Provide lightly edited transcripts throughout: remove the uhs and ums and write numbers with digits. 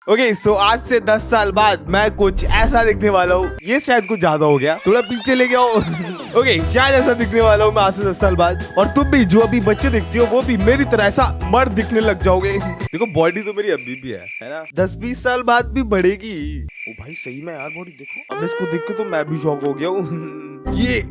Okay so आज से 10 साल बाद मैं कुछ ऐसा दिखने वाला हूँ। ये शायद कुछ ज्यादा हो गया, थोड़ा पीछे ले गया ओके शायद ऐसा दिखने वाला हूँ मैं आज से 10 साल बाद। और तुम भी जो अभी बच्चे दिखती हो वो भी मेरी तरह ऐसा मर्द दिखने लग जाओगे। देखो बॉडी तो मेरी अभी भी है ना, 10-20 साल बाद भी बढ़ेगी। ओ भाई सही में यार बॉडी देखो। अब इसको देख के तो मैं भी शॉक हो गया हूँ। ये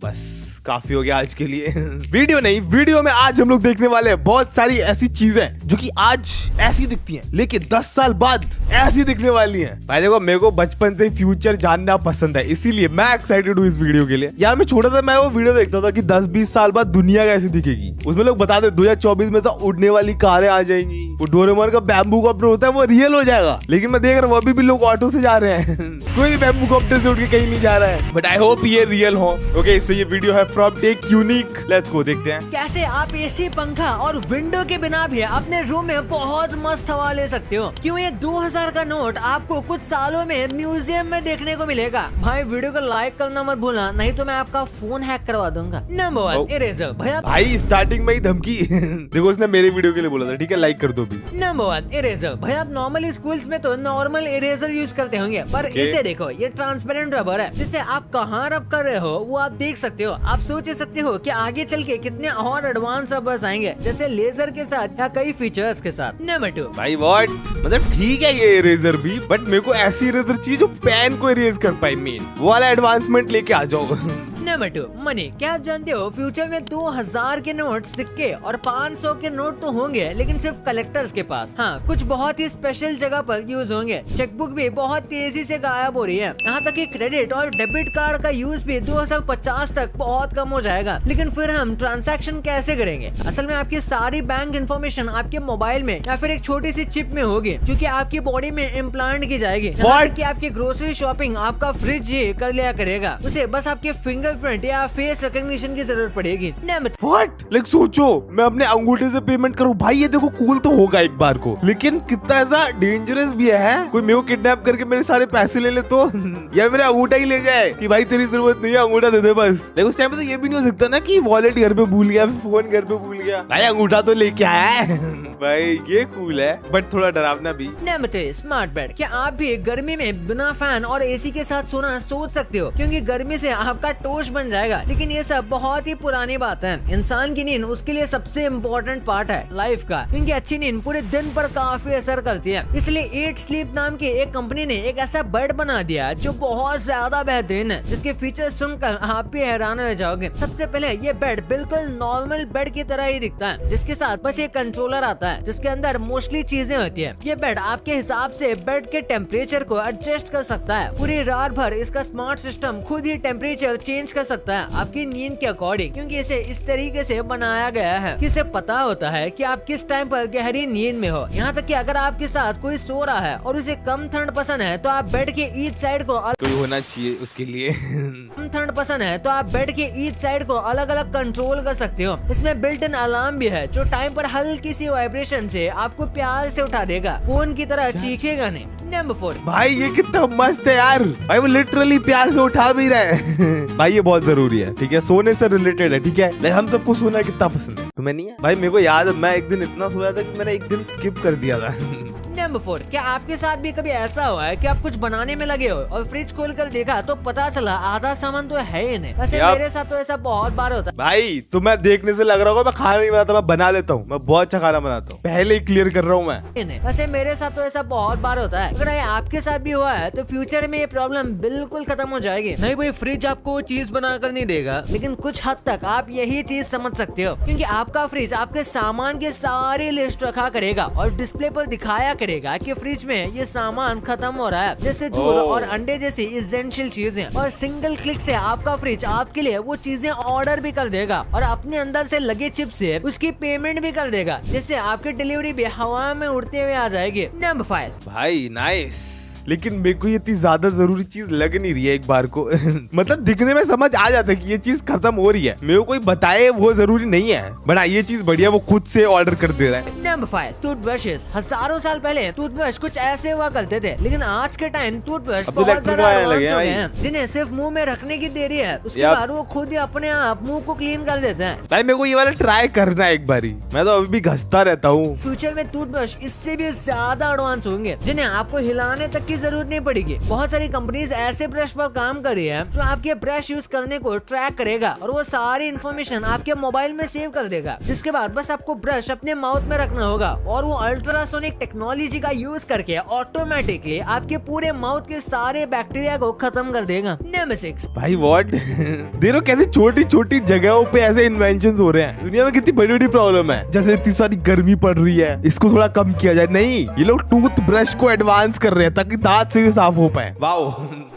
बस काफी हो गया आज के लिए। वीडियो नहीं, वीडियो में आज हम लोग देखने वाले हैं बहुत सारी ऐसी चीजें जो कि आज ऐसी दिखती हैं लेकिन 10 साल बाद ऐसी दिखने वाली हैं। भाई देखो मेरे को बचपन से फ्यूचर जानना पसंद है, इसीलिए मैं एक्साइटेड हूँ इस वीडियो के लिए। यार मैं छोटा था, मैं वो वीडियो देखता था कि 10-20 साल बाद दुनिया कैसी दिखेगी। उसमें लोग बताते 2024 में तो उड़ने वाली कारें आ जाएंगी, वो डोरेमोन का बैम्बू कॉप्टर होता है वो रियल हो जाएगा। लेकिन मैं देख रहा हूँ अभी भी लोग ऑटो से जा रहे हैं। कोई भी बैम्बू कॉप्टर से उड़ के कहीं नहीं जा रहा है, बट आई होप ये रियल हो। ओके सो ये वीडियो है from Tech Unique. Let's go देखते हैं कैसे आप एसी, पंखा और विंडो के बिना भी अपने रूम में बहुत मस्त हवा ले सकते हो। क्यों ये 2000 का नोट आपको कुछ सालों में म्यूजियम में देखने को मिलेगा। भाई वीडियो को लाइक करना मत भूलना, नहीं तो मैं आपका फोन हैक करवा दूंगा। Number 1 eraser. भाई स्टार्टिंग में ही धमकी। देखो उसने मेरे वीडियो के लिए बोला था, ठीक है लाइक कर दो भी। Number 1 eraser. भाई आप नॉर्मली स्कूल्स में तो नॉर्मल इरेजर यूज करते होंगे, पर इसे देखो ये ट्रांसपेरेंट रबर है जिसे आप कहाँ रब कर रहे हो वो आप देख सकते हो। आप सोच सकते हो कि आगे चल के कितने और एडवांस रबर्स आएंगे, जैसे लेजर के साथ या कई फीचर्स के साथ। नंबर 2 भाई व्हाट, मतलब ठीक है ये इरेजर भी, बट मेरे को ऐसी इरेजर चाहिए जो पेन को इरेज कर पाए। मेन वो वाला एडवांसमेंट लेके आ जाओ। Number 2 money. क्या आप जानते हो फ्यूचर में 2000 के नोट, सिक्के और 500 के नोट तो होंगे लेकिन सिर्फ कलेक्टर्स के पास। हाँ, कुछ बहुत ही स्पेशल जगह पर यूज होंगे। चेकबुक भी बहुत तेजी से गायब हो रही है। यहाँ तक कि क्रेडिट और डेबिट कार्ड का यूज भी 2050 तक बहुत कम हो जाएगा। लेकिन फिर हम ट्रांजैक्शन कैसे करेंगे? असल में आपकी सारी बैंक इंफॉर्मेशन आपके मोबाइल में या फिर एक छोटी सी चिप में होगी जो कि आपकी बॉडी में इम्प्लांट की जाएगी। कि आपकी ग्रोसरी शॉपिंग आपका फ्रिज ही कर लिया करेगा। उसे बस आपके फिंगरप्रिंट या फेस रिकॉग्निशन की जरूरत पड़ेगी। व्हाट? लाइक सोचो मैं अपने अंगूठे से पेमेंट करूँ। भाई ये देखो कूल तो होगा एक बार को, लेकिन कितना ऐसा डेंजरस भी है। कोई मेरे को किडनैप करके मेरे सारे पैसे ले ले तो, या मेरा अंगूठा ही ले जाए कि भाई तेरी जरूरत नहीं है अंगूठा दे दे बस। लेकिन उस टाइम पे तो ये भी नहीं हो सकता ना कि वॉलेट घर पे भूल गया, फोन घर पे भूल गया, भाई अंगूठा तो लेके आया है। भाई ये कूल है बट थोड़ा डरावना भी। Number 3 smart bed. क्या आप भी गर्मी में बिना फैन और एसी के साथ सोना सोच सकते हो? क्योंकि गर्मी से आपका टोस्ट बन जाएगा। लेकिन ये सब बहुत ही पुरानी बात है। इंसान की नींद उसके लिए सबसे इम्पोर्टेंट पार्ट है लाइफ का, क्योंकि अच्छी नींद पूरे दिन पर काफी असर करती है। इसलिए 8 स्लीप नाम की एक कंपनी ने एक ऐसा बेड बना दिया जो बहुत ज्यादा बेहतरीन है, जिसके फीचर्स सुनकर आप भी हैरान हो जाओगे। सबसे पहले ये बेड बिल्कुल नॉर्मल बेड की तरह ही दिखता है, जिसके साथ बस एक कंट्रोलर आता है जिसके अंदर मोस्टली चीजें होती है। ये बेड आपके हिसाब से बेड के टेम्परेचर को एडजस्ट कर सकता है। पूरी रात भर इसका स्मार्ट सिस्टम खुद ही टेम्परेचर चेंज कर सकता है आपकी नींद के अकॉर्डिंग, क्योंकि इसे इस तरीके से बनाया गया है कि इसे पता होता है कि आप किस टाइम पर गहरी नींद में हो। यहाँ तक कि अगर आपके साथ कोई सो रहा है और उसे कम ठंड पसंद है तो आप बेड के ईच साइड को कोई होना चाहिए उसके लिए। कम ठंड पसंद है तो आप बेड के ईच साइड को अलग अलग कंट्रोल कर सकते हो। इसमें बिल्ट इन अलार्म भी है जो टाइम पर हल्की सी वाइब्रेशन से आपको प्यार से उठा देगा, फोन की तरह चीखेगा नहीं। नंबर 4 भाई ये कितना मस्त है यार। भाई वो लिटरली प्यार से उठा भी रहा है। भाई ये बहुत जरूरी है, ठीक है सोने से रिलेटेड है, ठीक है हम सबको सोना कितना पसंद है, तुम्हें नहीं है? भाई मेरे को याद है मैं एक दिन इतना सोया था कि मैंने एक दिन स्किप कर दिया था। नंबर 4 क्या आपके साथ भी कभी ऐसा हुआ है कि आप कुछ बनाने में लगे हो और फ्रिज खोल कर देखा तो पता चला आधा सामान तो है ही नहीं? वैसे मेरे साथ तो ऐसा बहुत बार होता है। भाई तुम्हें देखने से लग रहा होगा मैं खाना नहीं बनाता, मैं बना लेता हूँ, मैं बहुत अच्छा खाना बनाता हूँ, पहले ही क्लियर कर रहा हूँ मैं। वैसे मेरे साथ तो ऐसा बहुत बार होता है। अगर आपके साथ भी हुआ है तो फ्यूचर में ये प्रॉब्लम बिल्कुल खत्म हो जाएगी। नहीं भाई फ्रिज आपको चीज बना कर नहीं देगा, लेकिन कुछ हद तक आप यही चीज समझ सकते हो, क्योंकि आपका फ्रिज आपके सामान की सारी लिस्ट रखा करेगा और डिस्प्ले पर दिखाया करेगा कि फ्रिज में ये सामान खत्म हो रहा है, जैसे दूध और अंडे जैसी एसेंशियल चीजें। और सिंगल क्लिक से आपका फ्रिज आपके लिए वो चीजें ऑर्डर भी कर देगा और अपने अंदर से लगे चिप से उसकी पेमेंट भी कर देगा, जिससे आपकी डिलीवरी भी हवा में उड़ते हुए आ जाएगी। नंबर 5 भाई नाइस, लेकिन मेरे को ये इतनी ज्यादा जरूरी चीज लग नहीं रही है एक बार को। मतलब दिखने में समझ आ जाता है कि ये चीज खत्म हो रही है, मेरे को कोई बताए वो जरूरी नहीं है, बट ये चीज बढ़िया वो खुद से ऑर्डर कर दे रहा है। Number 5, toothbrushes. हजारों साल पहले टूथब्रश कुछ ऐसे हुआ करते थे, लेकिन आज के टाइम टूथब्रश अब तो बहुत ज्यादा electric आने एडवांस लगे हो हैं गए भाई। हैं, जिन्हें सिर्फ मुंह में रखने की देरी है, उसके यार। बाद वो खुद ही अपने आप मुंह को क्लीन कर देते हैं। भाई मेरे को ये वाला ट्राई करना है एक बारी, मैं तो अभी भी घसता रहता हूँ। फ्यूचर में टूथब्रश इससे भी ज्यादा एडवांस होंगे, जिन्हें आपको हिलाने तक की जरूरत नहीं पड़ेगी। बहुत सारी कंपनीज ऐसे ब्रश पर काम कर रही है जो आपके ब्रश यूज करने को ट्रैक करेगा और वो सारी इन्फॉर्मेशन आपके मोबाइल में सेव कर देगा, जिसके बाद बस आपको ब्रश अपने माउथ में रखना होगा और वो अल्ट्रासोनिक टेक्नोलॉजी का यूज करके ऑटोमेटिकली आपके पूरे माउथ के सारे बैक्टीरिया को खत्म कर देगा। नंबर 6, भाई व्हाट देखो कैसे छोटी छोटी जगहों पे ऐसे इन्वेंशन हो रहे हैं। दुनिया में कितनी बड़ी बड़ी प्रॉब्लम है, जैसे इतनी सारी गर्मी पड़ रही है, इसको थोड़ा कम किया जाए। नहीं, ये लोग टूथ ब्रश को एडवांस कर रहे हैं ताकि दांत से साफ हो पाए। वाओ।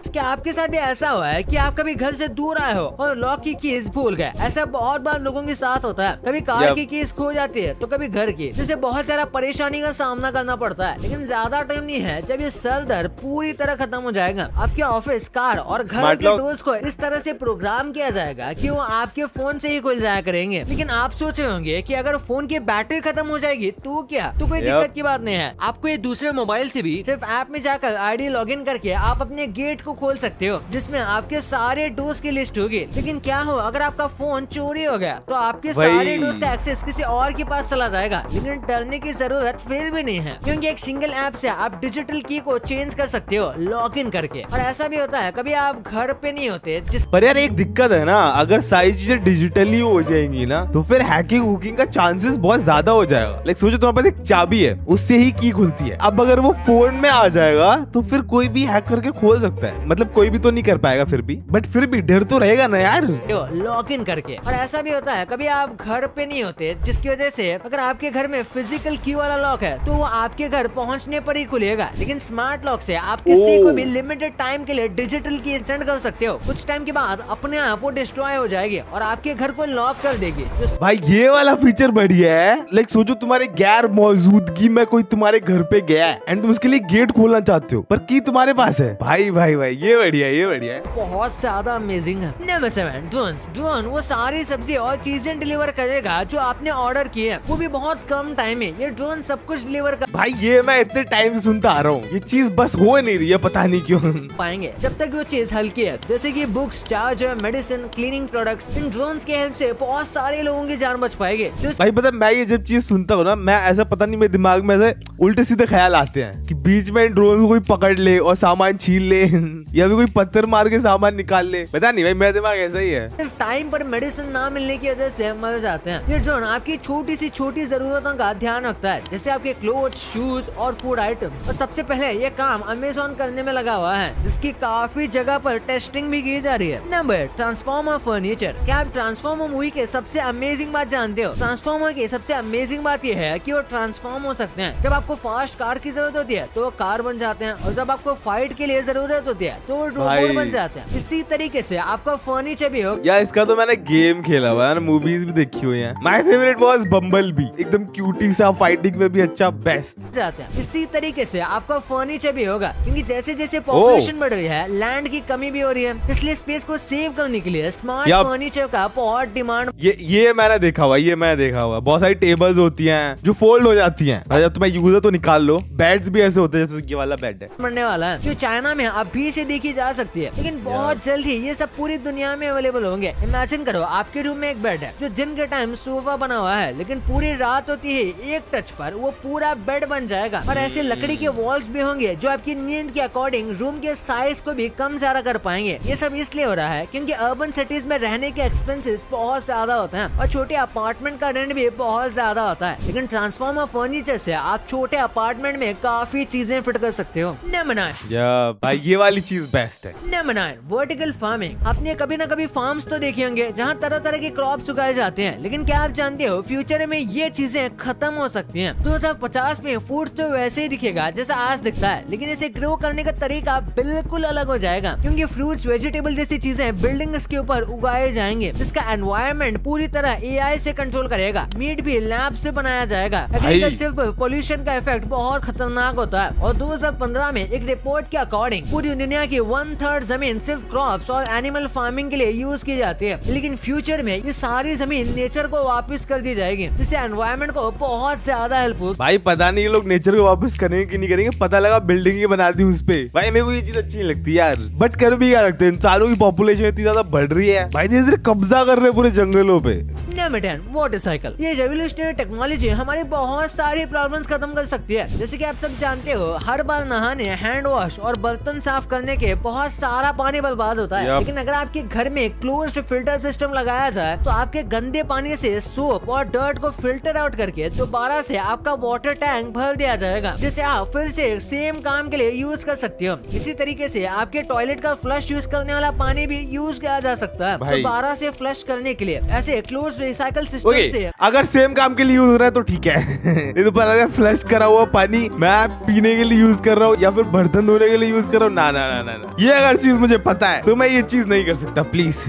क्या आपके साथ भी ऐसा हुआ है कि आप कभी घर से दूर आए हो और लॉक की कीज भूल गए? ऐसा बहुत बार लोगों के साथ होता है। कभी कार की कीज खो जाती है तो कभी घर की, जिससे बहुत सारा परेशानी का सामना करना पड़ता है। लेकिन ज्यादा टाइम नहीं है जब ये सर दर्द पूरी तरह खत्म हो जाएगा। आपके ऑफिस, कार और घर के डोर्स को इस तरह से प्रोग्राम किया जाएगा कि वो आपके फोन से ही खुल जाया करेंगे। लेकिन आप सोच रहे होंगे कि अगर फोन की बैटरी खत्म हो जाएगी तो क्या? तो कोई दिक्कत की बात नहीं है। आपको ये दूसरे मोबाइल से भी सिर्फ ऐप में जाकर आईडी लॉगिन करके आप अपने गेट को खोल सकते हो, जिसमें आपके सारे डोर्स की लिस्ट होगी। लेकिन क्या हो अगर आपका फोन चोरी हो गया, तो आपके सारे डोर्स का एक्सेस किसी और के पास चला जाएगा। लेकिन डरने की जरूरत फिर भी नहीं है, क्योंकि एक सिंगल ऐप से आप डिजिटल की को चेंज कर सकते हो लॉग इन करके। और ऐसा भी होता है कभी आप घर पे नहीं होते पर यार एक दिक्कत है ना, अगर सारी चीजें डिजिटली हो जाएंगी ना तो फिर हैकिंग हुकिंग का चांसेस बहुत ज्यादा हो जाएगा। लाइक सोचो तुम्हारे पास एक चाबी है, उससे ही की खुलती है। अब अगर वो फोन में आ जाएगा तो फिर कोई भी हैक करके खोल सकता है। मतलब कोई भी तो नहीं कर पाएगा फिर भी, बट फिर भी डर तो रहेगा ना यार लॉग इन करके। और ऐसा भी होता है कभी आप घर पे नहीं होते, जिसकी वजह से अगर आपके घर में फिजिकल की वाला लॉक है तो वो आपके घर पहुंचने पर ही खुलेगा। लेकिन स्मार्ट लॉक से आप किसी को भी लिमिटेड टाइम के लिए डिजिटल की एक्सटेंड कर सकते हो। कुछ टाइम के बाद अपने आप वो डिस्ट्रॉय हो जाएगी और आपके घर को लॉक कर देगी। भाई ये वाला फीचर बढ़िया है। लाइक सोचो तुम्हारे गैर मौजूदगी में कोई तुम्हारे घर पे गया है एंड तुम उसके लिए गेट खोलना चाहते हो, पर की तुम्हारे पास है। भाई भाई भाई ये बढ़िया है, ये बढ़िया है, बहुत ज्यादा अमेजिंग है। Number 7, drones. ड्रोन वो सारी सब्जी और चीजें डिलीवर करेगा जो आपने ऑर्डर किए है, वो भी बहुत कम टाइम में। ये ड्रोन सब कुछ डिलीवर कर भाई ये मैं इतने टाइम से सुनता आ रहा हूँ, ये चीज बस हो नहीं रही है, पता नहीं क्यों। पाएंगे जब तक वो चीज हल्की है, जैसे कि books, charger, medicine, cleaning products. इन ड्रोन्स की हेल्प से बहुत सारे लोगों की जान बच पाएगी। भाई पता मैं ये जब चीज सुनता हूँ ना, मैं ऐसा पता नहीं मेरे दिमाग में ऐसे उल्टे सीधे ख्याल आते हैं कि बीच में ड्रोन को कोई पकड़ ले और सामान छीन ले या फिर कोई पत्थर मार के सामान निकाल ले। पता नहीं भाई मेरा दिमाग ऐसा ही है। सिर्फ टाइम पर मेडिसिन ना मिलने की वजह से मर जाते हैं। ये ड्रोन आपकी छोटी सी छोटी जरूरतों का ध्यान रखता है, जैसे आपके क्लोथ, शूज और फूड आइटम्स। और सबसे पहले ये काम अमेज़न करने में लगा हुआ है, जिसकी काफी जगह पर टेस्टिंग भी की जा रही है। Number 8, transformer furniture. क्या आप ट्रांसफॉर्मर मूवी के सबसे अमेजिंग बात जानते हो? ट्रांसफॉर्मर की सबसे अमेजिंग बात यह है कि वो ट्रांसफॉर्म हो सकते हैं। जब आपको फास्ट कार की जरूरत होती है तो वो कार बन जाते हैं, और जब आपको फाइट के लिए जरूरत होती है तो वो रोबोट बन जाते हैं। इसी तरीके से आपका फर्नीचर भी हो। यार इसका तो मैंने गेम खेला हुआ है, मूवीज भी देखी हुई हैं। My favourite was bumble B, एकदम क्यूटी सा, फाइटिंग में भी अच्छा, बेस्ट जाते हैं। इसी तरीके से आपका फर्नीचर भी होगा, क्योंकि जैसे जैसे पॉपुलेशन बढ़ रही है, लैंड की कमी भी हो रही है, इसलिए स्पेस को सेव करने के लिए स्मार्ट फर्नीचर का बहुत डिमांड। ये मैंने देखा हुआ, ये मैं देखा हुआ। बहुत सारी टेबल्स होती हैं जो फोल्ड हो जाती हैं, जब तुम्हें यूज है तो निकाल लो। बेड्स भी ऐसे होते हैं जैसे ये वाला बेड है, बनने वाला है, जो चाइना में अभी से देखी जा सकती है, लेकिन बहुत जल्द ही ये सब पूरी दुनिया में अवेलेबल होंगे। इमेजिन करो आपके रूम में एक बेड है जो दिन के टाइम सोफा बना हुआ है, लेकिन पूरी रात होती है एक टच पर वो पूरा बेड बन जाएगा। और ऐसे लकड़ी के वॉल्स भी होंगे जो आपकी नींद के अकॉर्डिंग रूम के साइज को भी कम ज्यादा कर पाएंगे। ये सब इसलिए हो रहा है क्योंकि अर्बन सिटीज में रहने के एक्सपेंसेस बहुत ज्यादा होते हैं और छोटे अपार्टमेंट का रेंट भी बहुत ज्यादा होता है। लेकिन ट्रांसफॉर्मर फर्नीचर से आप छोटे अपार्टमेंट में काफी चीजें फिट कर सकते हो। नंबर 9, भाई ये वाली चीज बेस्ट है। Number 9, vertical farming. आपने कभी ना कभी फार्म्स तो देखे होंगे जहाँ तरह तरह के क्रॉप्स उगाए जाते हैं, लेकिन क्या आप जानते हो फ्यूचर में ये चीजें खत्म हो सकती हैं। 2050 में फूड्स तो वैसे ही दिखेगा जैसा आज दिखता है, लेकिन इसे ग्रो करने का तरीका बिल्कुल अलग हो जाएगा, क्योंकि फ्रूट्स, वेजिटेबल जैसी चीजें बिल्डिंग्स के ऊपर उगाए जाएंगे, जिसका एनवायरनमेंट पूरी तरह AI से कंट्रोल करेगा। मीट भी लैब से बनाया जाएगा। एग्रीकल्चर पर पोल्यूशन का इफेक्ट बहुत खतरनाक होता है, और 2015 में एक रिपोर्ट के अकॉर्डिंग पूरी दुनिया की 1/3 जमीन सिर्फ क्रॉप्स और एनिमल फार्मिंग के लिए यूज की जाती है। लेकिन फ्यूचर में ये सारी जमीन नेचर को वापस कर दी जाएगी, जिससे एनवायरनमेंट को बहुत ज्यादा हेल्पफुल। भाई पता नहीं ये लोग नेचर को वापस करेंगे कि नहीं करेंगे, पता लगा बिल्डिंग ही बना दी उस पे। भाई मेरे को ये चीज अच्छी नहीं लगती यार, बट कर भी क्या लगते हैं, इंसानों की पॉपुलेशन इतनी ज्यादा बढ़ रही है भाई, धीरे धीरे कब्जा कर रहे हैं पूरे जंगलों पे। वाटर साइकिल, ये रेवोल्यूशनरी टेक्नोलॉजी हमारी बहुत सारी प्रॉब्लम्स खत्म कर सकती है। जैसे कि आप सब जानते हो, हर बार नहाने, हैंड वॉश और बर्तन साफ करने के बहुत सारा पानी बर्बाद होता है। लेकिन अगर आपके घर में क्लोज्ड फिल्टर सिस्टम लगाया जाए तो आपके गंदे पानी से सोप और डर्ट को फिल्टर आउट करके दोबारा से आपका वाटर टैंक भर दिया जाएगा, जिसे आप फिर से सेम काम के लिए यूज कर सकते हो। इसी तरीके से आपके टॉयलेट का फ्लश यूज करने वाला पानी भी यूज किया जा सकता है दोबारा से फ्लश करने के लिए। ऐसे क्लोज रिसाइकल सिस्टम से अगर सेम काम के लिए यूज हो रहा है तो ठीक है। नहीं तो पहले फ्लश करा हुआ पानी मैं पीने के लिए यूज कर रहा हूँ या फिर बर्तन धोने के लिए यूज कर रहा हूँ, ना ना ना ना, ये अगर चीज मुझे पता है तो मैं ये चीज नहीं कर सकता प्लीज।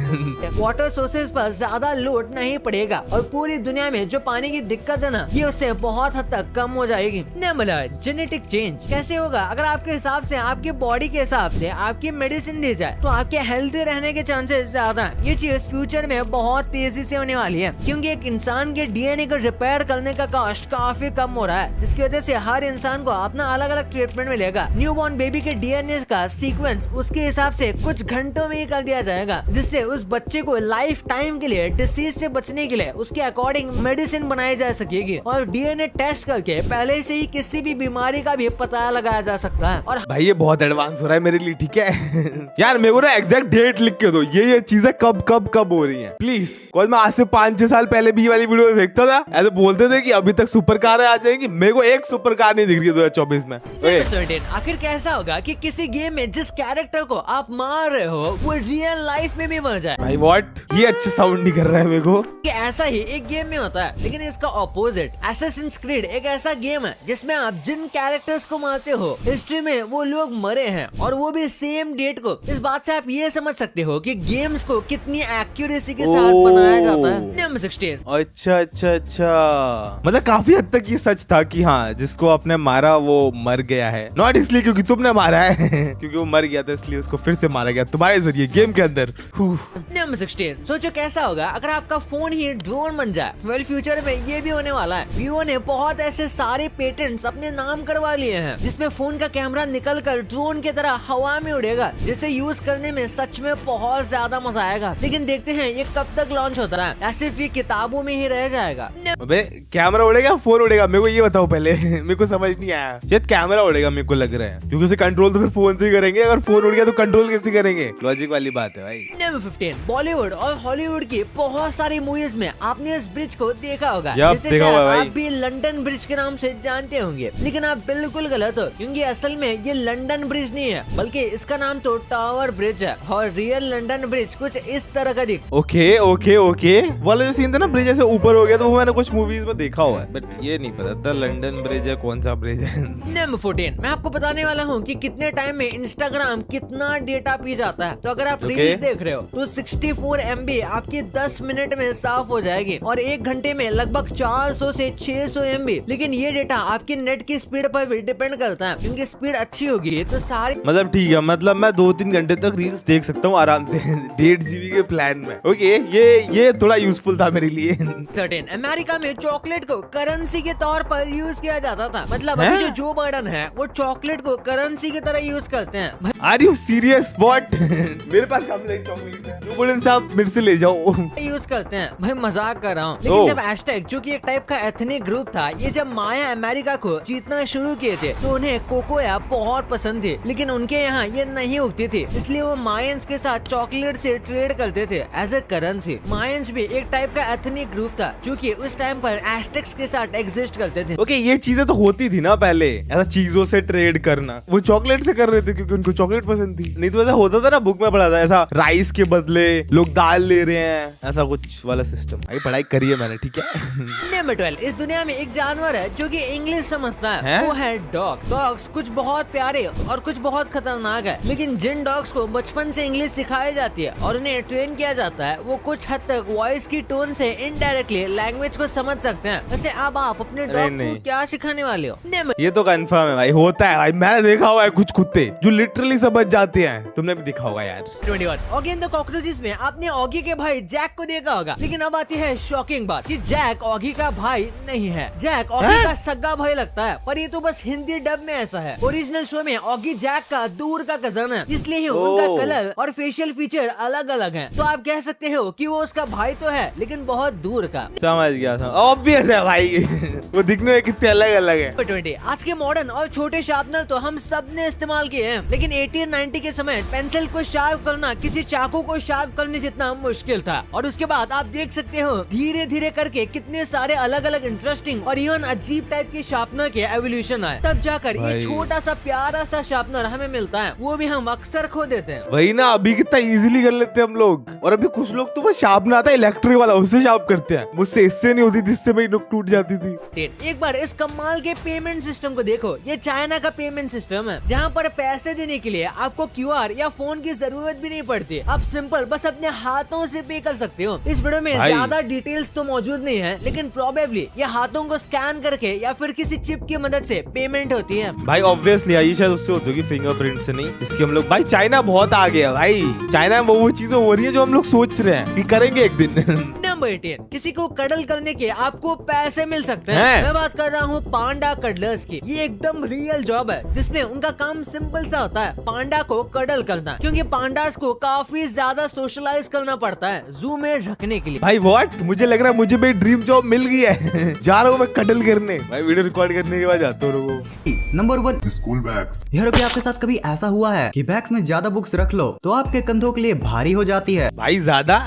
वाटर सोर्सेज पर ज्यादा लोड नहीं पड़ेगा और पूरी दुनिया में जो पानी की दिक्कत है ना, ये उससे बहुत हद तक कम हो जाएगी। जेनेटिक चेंज कैसे होगा? अगर आपके हिसाब से, आपकी बॉडी के हिसाब से आपकी मेडिसिन दी जाए तो आपके हेल्थी रहने के चांसेस ज्यादा है। ये चीज फ्यूचर में बहुत तेजी से होने वाली है, क्योंकि एक इंसान के डीएनए को रिपेयर करने का कॉस्ट काफी कम हो रहा है, जिसकी वजह से हर इंसान को अपना अलग अलग ट्रीटमेंट मिलेगा। न्यूबॉर्न बेबी के डीएनए का सीक्वेंस उसके हिसाब से कुछ घंटों में ही कर दिया जाएगा, जिससे उस बच्चे को लाइफ टाइम के लिए डिसीज से बचने के लिए उसके अकॉर्डिंग मेडिसिन बनाई जा सकेगी। और डीएनए टेस्ट करके पहले से ही किसी भी बीमारी का भी पता लगाया जा सकता है। और भाई ये बहुत एडवांस हो रहा है मेरे लिए, ठीक है। यार मेरे को ना एग्जैक्ट डेट लिख के दो, ये चीजें कब कब कब हो रही हैं प्लीज। मैं आज से 5-6 साल पहले भी वाली वीडियो देखता था, ऐसे बोलते थे कि अभी तक सुपर कार आ जाएंगी, मेरे को एक सुपर कार नहीं दिख रही 2024 में। आखिर कैसा होगा कि किसी गेम में जिस कैरेक्टर को आप मार रहे हो वो रियल लाइफ में भी मर जाए? भाई व्हाट, ये अच्छा साउंड नहीं कर रहा है मेरे को। कि ऐसा ही एक गेम में होता है, लेकिन इसका ऑपोजिट। असैसिन्स क्रीड एक ऐसा गेम है जिसमें आप जिन कैरेक्टर्स को मारते हो हिस्ट्री में वो लोग मरे हैं, और वो भी सेम डेट को। इस बात से आप ये समझ सकते हो कि गेम्स को कितनी एक्यूरेसी के साथ बनाया जाता है। नंबर 16। अच्छा, मतलब काफी हद तक ये सच था कि हाँ जिसको आपने मारा वो मर गया है, नॉट इसलिए क्योंकि तुमने मारा है क्योंकि वो मर गया था इसलिए उसको फिर से मारा गया तुम्हारे जरिए गेम के अंदर। नंबर 16। सोचो कैसा होगा अगर आपका फोन ही ड्रोन बन जाए। वेल फ्यूचर में ये भी होने वाला है। वीवो ने बहुत ऐसे सारे पेटेंट्स अपने नाम करवा लिए हैं, जिसमें फोन का कैमरा निकलकर ड्रोन की तरह हवा में उड़ेगा, जिसे यूज करने में सच में बहुत ज्यादा मजा आएगा। लेकिन देखते हैं ये कब तक लॉन्च होता है, या सिर्फ ये किताबों में ही रह जाएगा। अबे कैमरा उड़ेगा फोन उड़ेगा, मेरे को ये बताओ पहले। मेरे को समझ नहीं आया। शायद कैमरा उड़ेगा मेरे को लग रहा है, क्योंकि उसे कंट्रोल तो फिर फोन से ही करेंगे, अगर फोन उड़ गया तो कंट्रोल कैसे करेंगे? लॉजिक वाली बात है भाई। नंबर 15। बॉलीवुड और हॉलीवुड की बहुत सारी मूवीज में आपने इस ब्रिज को देखा होगा, जिसे शायद आप भी लंदन ब्रिज के नाम से जानते होंगे। लेकिन आप बिल्कुल गलत हो, क्योंकि असल में ये लंदन ब्रिज नहीं है, बल्कि इसका नाम तो टावर ब्रिज है। और रियल लंदन ब्रिज कुछ इस तरह का दिख। ओके ओके ओके, वाला जो सीन था ना ब्रिज ऐसे ऊपर हो गया, तो वो मैंने कुछ मूवीज में देखा हुआ है, बट ये नहीं पता था लंदन ब्रिज है कौन सा ब्रिज है। नंबर 14। मैं आपको बताने वाला हूँ कि कितने टाइम में इंस्टाग्राम कितना डेटा पी जाता है। तो अगर आप रील्स देख रहे हो तो 64 MB आपकी 10 मिनट में साफ हो जाएगी, और 1 घंटे में लगभग 400 से 600 MB। लेकिन ये डेटा आपकी नेट की स्पीड पर भी डिपेंड करता है, क्योंकि स्पीड अच्छी होगी तो सारी, मतलब ठीक है, मतलब मैं 2-3 घंटे तक रील्स देख सकता हूँ आराम से 1.5 GB के प्लान में। ओके, ये थोड़ा यूजफुल था मेरे लिए। 13। अमेरिका में चॉकलेट को करेंसी के तौर पर यूज किया जाता था। मतलब अभी जो बाइडेन है वो चॉकलेट को करेंसी की तरह यूज करते हैं। Are you serious? व्हाट? मेरे पास कम नहीं चॉकलेट है, जो बोले साहब मेरे से ले जाओ। यूज करते हैं भाई, मजाक कर रहा हूँ। लेकिन जब हैशटैग, जो कि एक टाइप का एथनिक ग्रुप था, ये जब माया अमेरिका को जीतना शुरू किए थे तो उन्हें कोकोया बहुत पसंद थी, लेकिन उनके यहाँ ये नहीं उगती थी, इसलिए वो मायंस के साथ चॉकलेट से ट्रेड करते थे एज ए करेंसी। मायंस भी एक टाइप का एथनिक ग्रुप था जो कि उस टाइम पर एस्टेक्स के साथ एग्जिस्ट करते थे। ओके, ये चीजें तो होती थी ना पहले, ऐसा चीजों से ट्रेड करना। वो चॉकलेट से कर रहे थे क्योंकि उनको चॉकलेट पसंद थी, नहीं तो ऐसा होता था ना, बुक में पढ़ा था ऐसा, राइस के बदले लोग दाल ले रहे हैं, ऐसा कुछ वाला सिस्टम। भाई पढ़ाई करी है मैंने, ठीक है। नंबर 12। इस दुनिया में एक जानवर है जो कि इंग्लिश समझता है, वो है डॉग। डॉग्स कुछ बहुत प्यारे और कुछ बहुत खतरनाक है, लेकिन जिन डॉग्स को बचपन से इंग्लिश सिखाई जाती है और उन्हें ट्रेन किया जाता है, वो कुछ हद तक वॉइस की टोन से इनडायरेक्टली लैंग्वेज को समझ सकते हैं। वैसे अब आप अपने डॉग को क्या सिखाने वाले हो? ये तो कंफर्म है भाई, होता है भाई, मैंने देखा हुआ है कुछ कुत्ते जो लिटरली समझ जाते हैं, तुमने भी देखा होगा यार। 21। Again the cockroach जिसमें आपने ऑगी के भाई जैक को देखा होगा, लेकिन अब आती है शॉकिंग बात कि जैक ऑगी का भाई नहीं है। जैक ऑगी का सगा भाई लगता है, पर ये तो बस हिंदी डब में ऐसा है। ओरिजिनल शो में ऑगी जैक का दूर का कजन है, इसलिए ही उनका कलर और फेशियल फीचर अलग अलग है। तो आप कह सकते हो कि वो उसका भाई तो है, लेकिन बहुत दूर का। समझ गया था, ऑब्वियस है भाई। वो दिखने में कितने अलग अलग है। 20 आज के मॉडर्न और छोटे शार्पनर तो हम सब ने इस्तेमाल किए हैं, लेकिन 1890 के समय पेंसिल को शार्प करना किसी चाकू को शार्प करने जितना मुश्किल था। और उसके बाद आप देख सकते हो धीरे धीरे करके कितने सारे अलग अलग इंटरेस्टिंग और इवन अजीब टाइप के शार्पनर के एवोल्यूशन आए, तब जाकर ये छोटा सा प्यारा सा शार्पनर हमें मिलता है, वो भी हम अक्सर खो देते हैं। वही ना, अभी कितना इजीली कर लेते हैं हम लोग। और अभी कुछ लोग तो वो शार्पनर आता है इलेक्ट्रिक वाला, उससे शार्प करते हैं। मुझसे इससे नहीं होती, जिससे मेरी नुक टूट जाती थी। एक बार इस कमाल के पेमेंट सिस्टम को देखो। ये चाइना का पेमेंट सिस्टम है, जहाँ पर पैसे देने के लिए आपको क्यूआर या फोन की जरूरत भी नहीं पड़ती। आप सिंपल बस अपने हाथों से पे कर सकते हो। इस वीडियो में ज्यादा डिटेल्स तो मौजूद नहीं है, लेकिन प्रोबेबली ये हाथों को स्कैन करके या फिर किसी चिप की मदद से पेमेंट होती है। भाई ऑब्वियसली ये शायद उससे होती होगी, फिंगरप्रिंट से नहीं। इसके हम लोग भाई चाइना बहुत आगे है भाई। चाइना में वो चीजें हो रही है जो हम लोग सोच रहे हैं कि करेंगे एक दिन। नंबर 18 किसी को कडल करने के आपको पैसे मिल सकते हैं। मैं बात कर रहा हूँ पांडा कडलर्स की। ये एकदम रियल जॉब है, जिसमें उनका काम सिंपल सा होता है, पांडा को कडल करना। क्योंकि पांडास को काफी ज्यादा सोशलाइज करना पड़ता है जू में रखने के लिए। भाई व्हाट, मुझे लग रहा है मुझे मेरी ड्रीम जॉब मिल गई है। जा रहा हूँ मैं कडल करने। भाई वीडियो रिकॉर्ड करने के बाद जाता हूँ। Number 1 school bags. यार क्या आपके साथ कभी ऐसा हुआ है कि बैग्स में ज्यादा बुक्स रख लो तो आपके कंधों के लिए भारी हो जाती है? भाई ज्यादा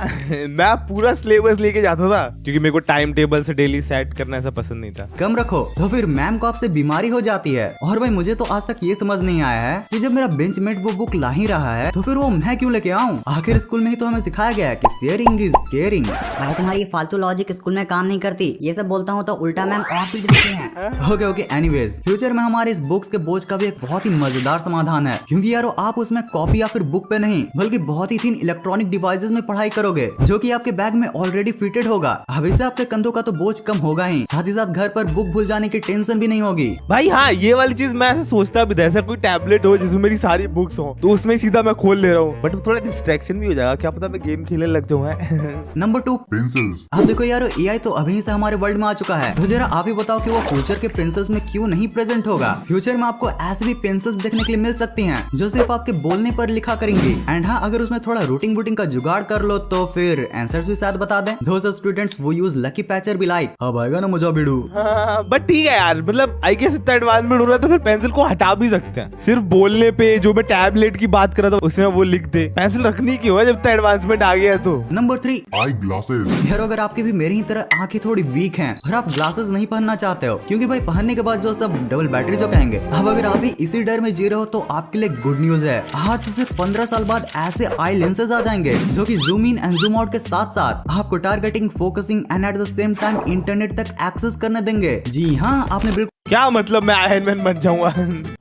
मैं पूरा सिलेबस लेके जाता था, क्योंकि मेरे को टाइम टेबल से डेली सेट करना ऐसा पसंद नहीं था। कम रखो तो फिर मैम को आपसे बीमारी हो जाती है। और भाई मुझे तो आज तक ये समझ नहीं आया है कि जब मेरा बेंचमेट वो बुक ला ही रहा है तो फिर वो मैं क्यों लेके आऊँ? आखिर स्कूल में ही तो हमें सिखाया गया है कि शेयरिंग इज केयरिंग। भाई तुम्हारी फालतू लॉजिक स्कूल में काम नहीं करती। ये सब बोलता हूँ तो उल्टा मैम और पीट देते हैं। ओके एनीवेज, फ्यूचर में हमारे इस बुक्स के बोझ का भी एक बहुत ही मजेदार समाधान है। क्योंकि यारो आप उसमें कॉपी या फिर बुक पे नहीं बल्कि बहुत ही थिन इलेक्ट्रॉनिक डिवाइसेस में पढ़ाई करोगे, जो कि आपके बैग में ऑलरेडी फिटेड होगा। अब इससे आपके कंधों का तो बोझ कम होगा ही, साथ ही साथ घर पर बुक भूल जाने की टेंशन भी नहीं होगी। भाई हाँ, ये वाली चीज मैं ऐसा सोचता भी था, ऐसा कोई टैबलेट हो जिसमें मेरी सारी बुक्स हो तो उसमें सीधा मैं खोल ले रहा हूँ, बट थोड़ा डिस्ट्रैक्शन भी हो जाएगा। क्या पता मैं गेम खेलने लग जाऊँ। Number 2 pencils. अब देखो यारो, एआई तो अभी से हमारे वर्ल्ड में आ चुका है, तो जरा आप ही बताओ कि वो फ्यूचर के पेंसिल्स में क्यों नहीं प्रेजेंट होगा। फ्यूचर में आपको ऐसे भी पेंसिल्स देखने के लिए मिल सकती हैं जो सिर्फ आपके बोलने पर लिखा करेंगी। एंड हाँ, अगर उसमें थोड़ा रूटिंग वूटिंग का जुगाड़ कर लो तो फिर आंसर्स भी शायद बता दें। दोस्त स्टूडेंट्स वो यूज लकी पैचर भी लाइक। अब आएगा ना मजा भिड़ू। बट ठीक है यार, मतलब आई गेस इतना एडवांसमेंट हो रहा है तो फिर पेंसिल को हटा भी सकते हैं। सिर्फ बोलने पे जो मैं टैबलेट की बात कर रहा था उसमें वो लिख दे, पेंसिल रखनी क्यों है जब तक एडवांसमेंट आ गया है तो। Number 3 eye glasses. यार अगर आपकी भी मेरी ही तरह आंखें थोड़ी वीक हैं और आप ग्लासेस नहीं पहनना चाहते हो, क्योंकि भाई पहनने के बाद जो सब डबल बैटरी जो कहेंगे, अब अगर आप भी इसी डर में जी रहे हो तो आपके लिए गुड न्यूज है। आज से सिर्फ 15 साल बाद ऐसे आई लेंसेज आ जाएंगे जो कि zoom in and zoom out के साथ साथ आपको targeting, focusing and at the same time internet तक एक्सेस करने देंगे। जी हाँ, आपने बिल्कुल। क्या मतलब मैं आयरन मैन बन जाऊंगा?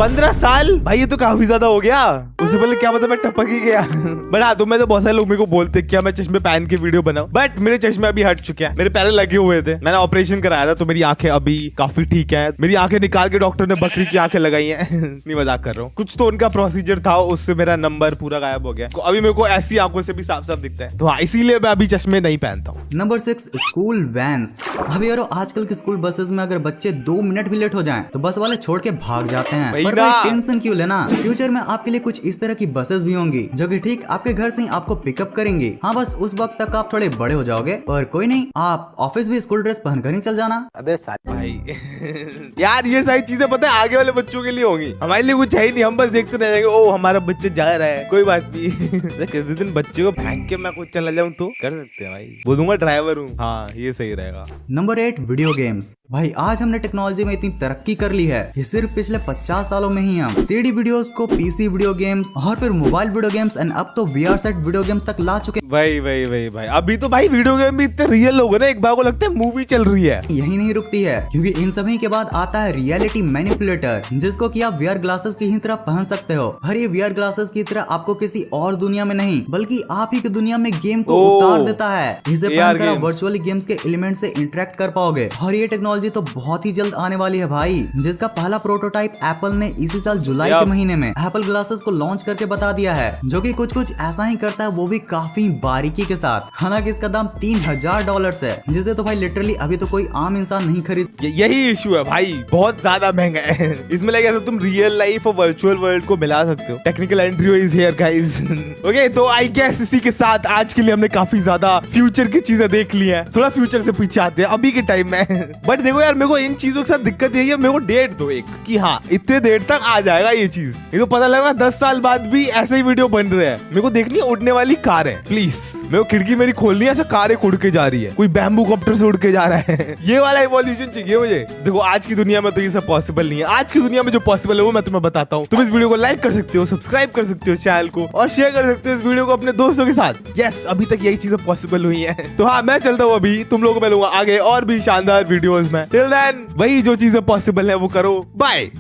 15 साल भाई, ये तो काफी ज्यादा हो गया। उससे पहले क्या पता मैं टपक ही गया। बट हाँ, तो मैं तो बहुत सारे लोग मेरे को बोलते क्या मैं चश्मे पहन के वीडियो बनाऊं, बट मेरे चश्मे अभी हट चुके हैं। मेरे पहले लगे हुए थे, मैंने ऑपरेशन कराया था तो मेरी आंखें अभी काफी ठीक है। मेरी आंखें निकाल के डॉक्टर ने बकरी की आंखें लगाई हैं। नहीं मजाक कर रहा हूँ, कुछ तो उनका प्रोसीजर था, उससे मेरा नंबर पूरा गायब हो गया। तो अभी मेरे को ऐसी आंखों से भी साफ साफ दिखता है, तो हाँ इसीलिए मैं अभी चश्मे नहीं पहनता हूँ। Number 6 school vans. अब यारो आजकल की स्कूल बसेस में अगर बच्चे 2 मिनट भी लेट हो जाएं तो बस वाले छोड़ के भाग जाते हैं। वही पर ना। भाई टेंशन क्यों लेना, फ्यूचर में आपके लिए कुछ इस तरह की बसेस भी होंगी जो कि ठीक आपके घर से ही आपको पिकअप करेंगी। हाँ बस उस वक्त तक आप थोड़े बड़े हो जाओगे, पर कोई नहीं, आप ऑफिस भी स्कूल ड्रेस पहनकर ही चल जाना। अबे भाई यार ये सारी चीजें पता है आगे वाले बच्चों के लिए होंगी, हमारे लिए कुछ है ही नहीं। हम बस देखते रह जाएंगे, ओ हमारा बच्चा जा रहा है, कोई बात नहीं। किसी दिन बच्चे को फेंक के मैं कुछ चला जाऊं तो कर सकते हैं भाई, बोलूंगा ड्राइवर हूँ। हाँ ये सही रहेगा। Number 8 video games. भाई आज हमने टेक्नोलॉजी में इतनी तरक्की कर ली है कि सिर्फ पिछले 50 सालों में ही हम सीडी वीडियोस को पीसी वीडियो गेम्स और फिर मोबाइल वीडियो गेम्स एंड अब तो वीआर सेट वीडियो गेम्स तक ला चुके। भाई अभी तो भाई वीडियो गेम भी इतने रियल लोग हैं ना, एक बार को लगता है मूवी चल रही है। यही नहीं रुकती है, क्योंकि इन सभी के बाद आता है रियलिटी मैनिपुलेटर, जिसको कि आप वीआर ग्लासेस की ही तरह पहन सकते हो। और ये वीआर ग्लासेस की तरह आपको किसी और दुनिया में नहीं बल्कि आप ही की दुनिया में गेम को उतार देता है। इसे पहनकर आप वर्चुअली गेम्स के एलिमेंट से इंटरेक्ट कर पाओगे। और ये टेक्नोलॉजी तो बहुत ही जल्द आने वाली है भाई, जिसका पहला प्रोटोटाइप एप्पल ने इसी साल जुलाई के महीने में एप्पल ग्लासेस को लॉन्च करके बता दिया है, जो कि कुछ ऐसा ही करता है, वो भी काफी बारीकी के साथ। हालांकि इसका दाम $3000 है, जिसे तो भाई लिटरली अभी तो कोई आम इंसान नहीं खरीद। यही इशू है भाई, बहुत ज्यादा महंगा है। इसमें लगे तो तुम रियल लाइफ और वर्चुअल वर्ल्ड को मिला सकते हो। Technical Andrew is here guys. Okay, तो आई गेस इसी के साथ आज के लिए हमने काफी ज्यादा फ्यूचर की चीजें देख ली हैं। थोड़ा फ्यूचर से पीछे आते हैं अभी के टाइम में। बट देखो यार, मेरे को इन चीजों के साथ दिक्कत यही है, मेरे को डेट दो एक कि हाँ इतने देर तक आ जाएगा ये चीज। ये तो पता लग रहा 10 साल बाद भी ऐसे ही वीडियो बन रहे हैं। मेरे को देखनी है उड़ने वाली कार है, प्लीज मेरे को खिड़की मेरी खोलनी है, ऐसा कार उड़ के जा रही है, कोई बैम्बू कॉप्टर से उड़ के जा रहा है। ये वाला इवोल्यूशन चाहिए मुझे। देखो आज की दुनिया में तो ये सब पॉसिबल नहीं है। आज की दुनिया में जो पॉसिबल है वो मैं तुम्हें बताता हूँ। तुम इस वीडियो को लाइक कर सकते हो, सब्सक्राइब कर सकते हो चैनल को, और शेयर कर सकते हो इस वीडियो को अपने दोस्तों के साथ। यस, अभी तक यही चीजें पॉसिबल हुई है। तो हाँ, मैं चलता हूँ अभी, तुम लोगों को मिलूंगा आगे और भी शानदार वीडियोस में। टिल देन वही जो चीजें पॉसिबल है वो करो। बाय।